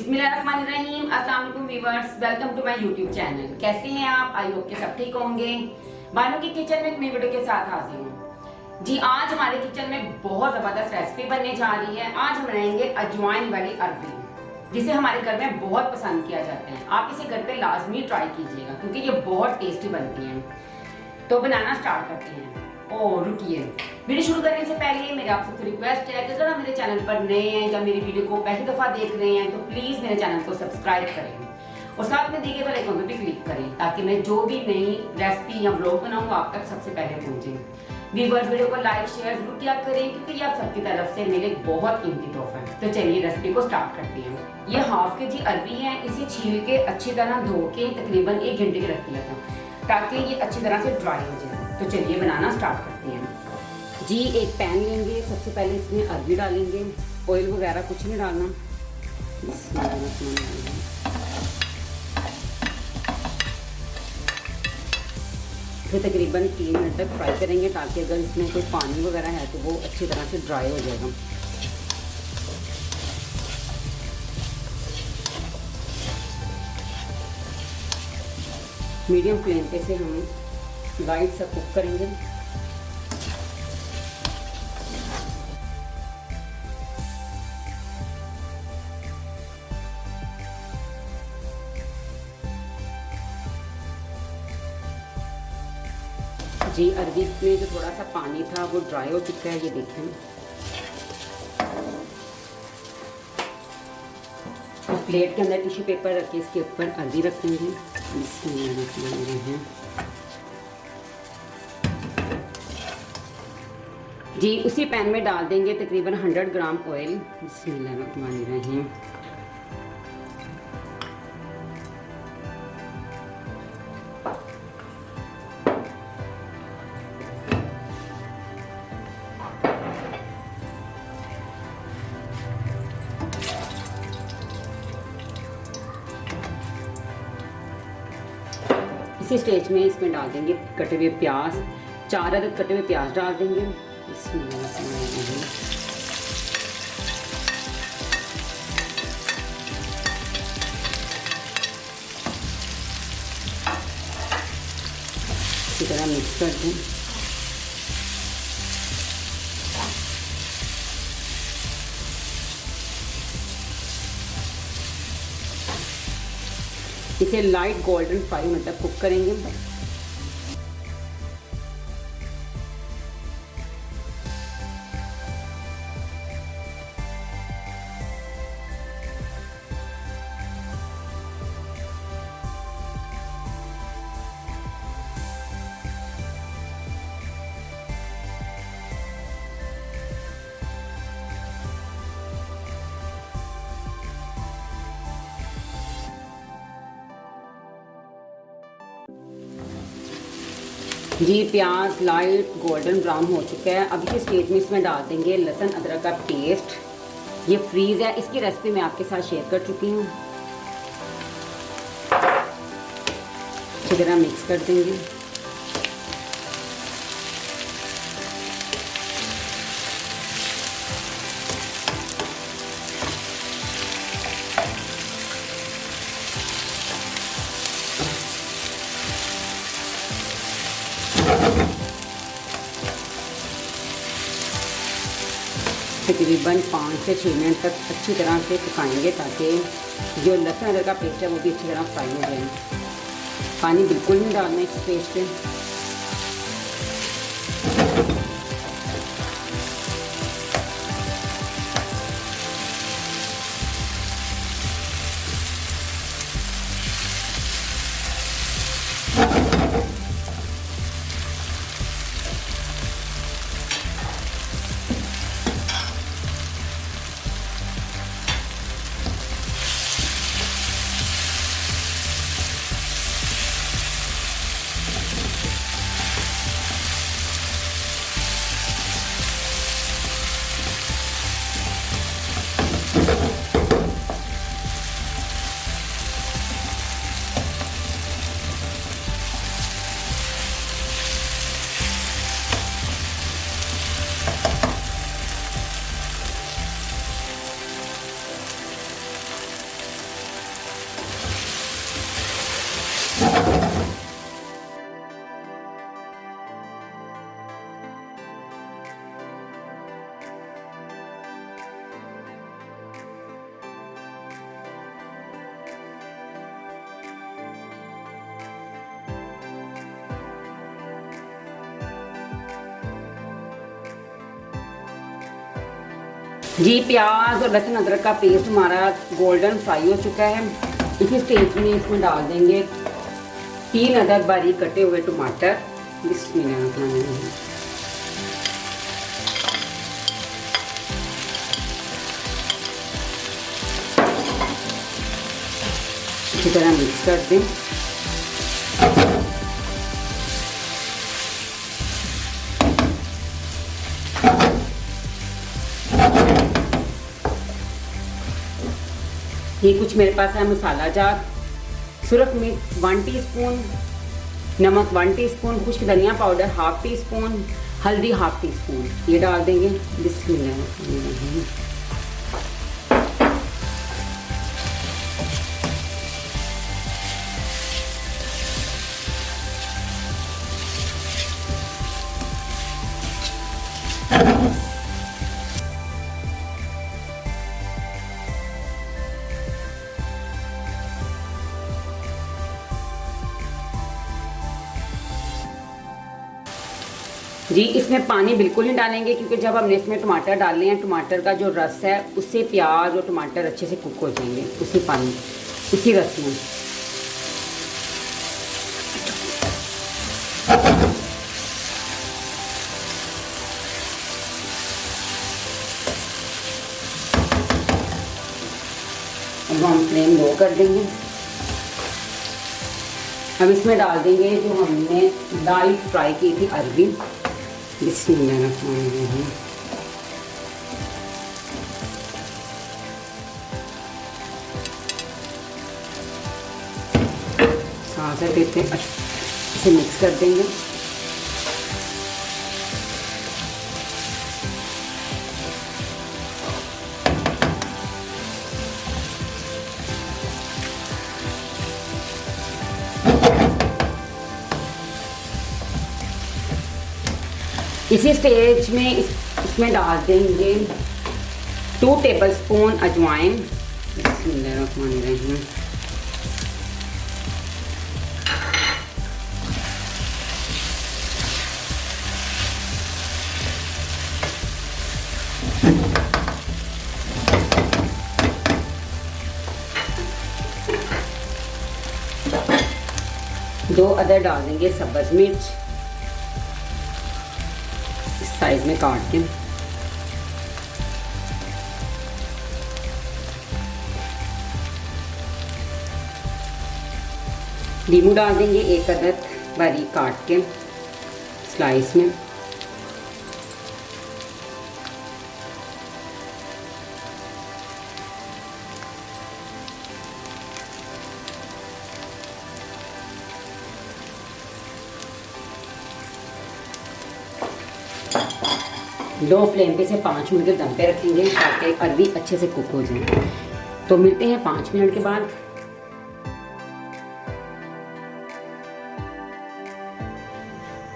बिस्मिल्लाहिर्रहमानिर्रहीम। अस्सलाम वालेकुम viewers, welcome to my YouTube channel. कैसे हैं आप? आई होप के सब ठीक होंगे। बानो की किचन में एक नई वीडियो के साथ हाजिर हूँ। जी, आज हमारे किचन में बहुत ज़बरदस्त रेसिपी बनने जा रही है। आज हम बनाएंगे अजवाइन वाली अरवी, जिसे हमारे घर में बहुत पसंद किया जाता है। आप इसे घर पे लाजमी ट्राई कीजिएगा क्योंकि ये बहुत टेस्टी बनती है। तो बनाना स्टार्ट करते हैं। और रुकिए, वीडियो शुरू करने से पहले मेरी आप सबसे रिक्वेस्ट है कि अगर आप मेरे चैनल पर नए हैं या मेरी वीडियो को पहली दफ़ा देख रहे हैं तो प्लीज़ मेरे चैनल को सब्सक्राइब करें और साथ में दिए गए बेल आइकन पर भी क्लिक करें ताकि मैं जो भी नई रेसिपी या व्लॉग बनाऊंगा आप तक सबसे पहले पहुंचे। व्यूअर्स, वीडियो को लाइक शेयर जरूर किया करें क्योंकि ये आप सबकी तरफ से मेरे बहुत कीमती तोहफा है। तो चलिए रेसिपी को स्टार्ट करते हैं। ये हाफ के जी अरवी है। इसे छील के अच्छी तरह धो के तकरीबन 1 घंटे के रख दिया था ताकि ये अच्छी तरह से ड्राई हो जाए। तो चलिए बनाना स्टार्ट करते हैं। जी, एक पैन लेंगे। सबसे पहले इसमें अरवी डालेंगे। ऑयल वगैरह कुछ नहीं डालना। इसे तकरीबन 3 मिनट तक फ्राई करेंगे ताकि अगर इसमें कोई पानी वगैरह है तो वो अच्छी तरह से ड्राई हो जाएगा। मीडियम फ्लेम पे से हम लाइट सा कुक करेंगे। जी, अरवी में जो थोड़ा सा पानी था वो ड्राई हो चुका है, ये देखें। तो प्लेट के अंदर टिश्यू पेपर रख के इसके ऊपर अरवी रख देंगे। जी, उसी पैन में डाल देंगे तकरीबन 100 ग्राम ऑयल। बिस्मिल्लाहिर्रहमानिर्रहीम। इसी स्टेज में इसमें डाल देंगे कटे हुए प्याज। 4 अदद कटे हुए प्याज डाल देंगे। इसी तरह मिक्स कर दें। इसे लाइट गोल्डन फ्राई मतलब कुक करेंगे। जी, प्याज लाइट गोल्डन ब्राउन हो चुका है। अब इस स्टेज में इसमें डाल देंगे लहसुन अदरक का पेस्ट। ये फ्रीज है, इसकी रेसिपी मैं आपके साथ शेयर कर चुकी हूँ। अच्छी तरह मिक्स कर देंगे। तकरीबन 5 से 6 मिनट तक अच्छी तरह से पकाएंगे ताकि जो लहसुन अदरक का पेस्ट है वो भी अच्छी तरह फ्राई हो जाए। पानी बिल्कुल नहीं डालना इस पेस्ट पे। जी प्याज और लहसुन अदरक का पेस्ट हमारा गोल्डन फ्राई हो चुका है। इसी स्टेज में इसमें डाल देंगे 3 अदद बारीक कटे हुए टमाटर। बिस्मिल्लाह। अच्छी तरह मिक्स कर दें। ये कुछ मेरे पास है मसाला जार, सुरख मिर्च 1 टीस्पून, नमक 1 टीस्पून, खुश्क धनिया पाउडर 1/2 टीस्पून, हल्दी 1/2 टीस्पून ये डाल देंगे। बिस्मिल्लाह। जी इसमें पानी बिल्कुल नहीं डालेंगे क्योंकि जब हमने इसमें टमाटर डाले हैं, टमाटर का जो रस है उससे प्याज और टमाटर अच्छे से कुक हो जाएंगे उसी पानी, उसी रस में। अब हम फ्लेम लो कर देंगे। अब इसमें डाल देंगे जो हमने लाइट फ्राई की थी अरबी। बिस्मिल्लाह। साथ देते हैं, इसे मिक्स कर देंगे। इसी स्टेज में इसमें डाल देंगे 2 टेबलस्पून अजवाइन। बिस्मिल्लाहिर्रहमानिर्रहीम। दो अदर डाल देंगे सब्ज मिर्च साइज में काट के। नींबू डाल देंगे 1 अदद बारीक काट के स्लाइस में। लो फ्लेम पे से 5 मिनट के दम पे रखेंगे ताकि अरबी अच्छे से कुक हो जाए। तो मिलते हैं 5 मिनट के बाद।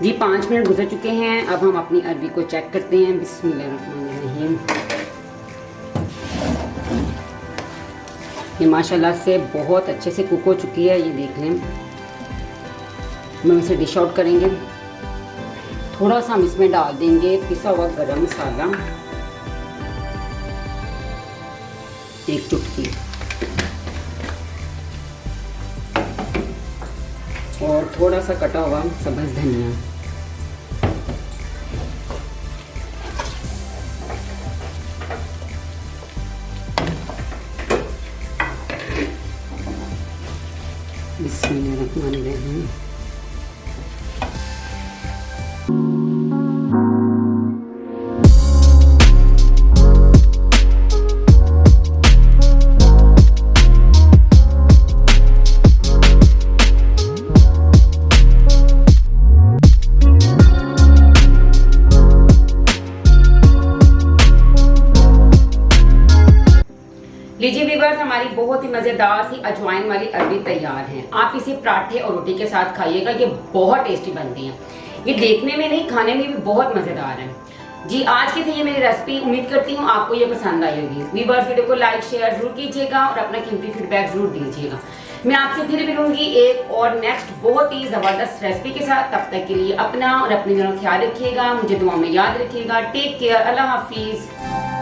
जी 5 मिनट गुजर चुके हैं। अब हम अपनी अरबी को चेक करते हैं। बिस्मिल्लाहिर्रहमानिर्रहीम। ये माशाल्लाह से बहुत अच्छे से कुक हो चुकी है, ये देख लें। हम इसे डिश आउट करेंगे। थोड़ा सा हम इसमें डाल देंगे पिसा हुआ गरम मसाला, 1 चुटकी, और थोड़ा सा कटा हुआ सब्ज धनिया। बिस्मिल्लाहिर्रहमानिर्रहीम। लीजिए व्यूअर्स, हमारी बहुत ही मज़ेदार सी अजवाइन वाली अरबी तैयार है। आप इसे पराठे और रोटी के साथ खाइएगा, ये बहुत टेस्टी बनती हैं। ये देखने में नहीं, खाने में भी बहुत मज़ेदार है। जी आज की थी ये मेरी रेसिपी। उम्मीद करती हूँ आपको ये पसंद आई होगी। व्यूअर्स वीडियो को लाइक शेयर जरूर कीजिएगा और अपना कीमती फीडबैक जरूर दीजिएगा। मैं आपसे फिर मिलूंगी एक और नेक्स्ट बहुत ही ज़बरदस्त रेसिपी के साथ। तब तक के लिए अपना और अपने जनों ख्याल रखिएगा, मुझे दुआ में याद रखिएगा। टेक केयर, अल्लाह हाफिज़।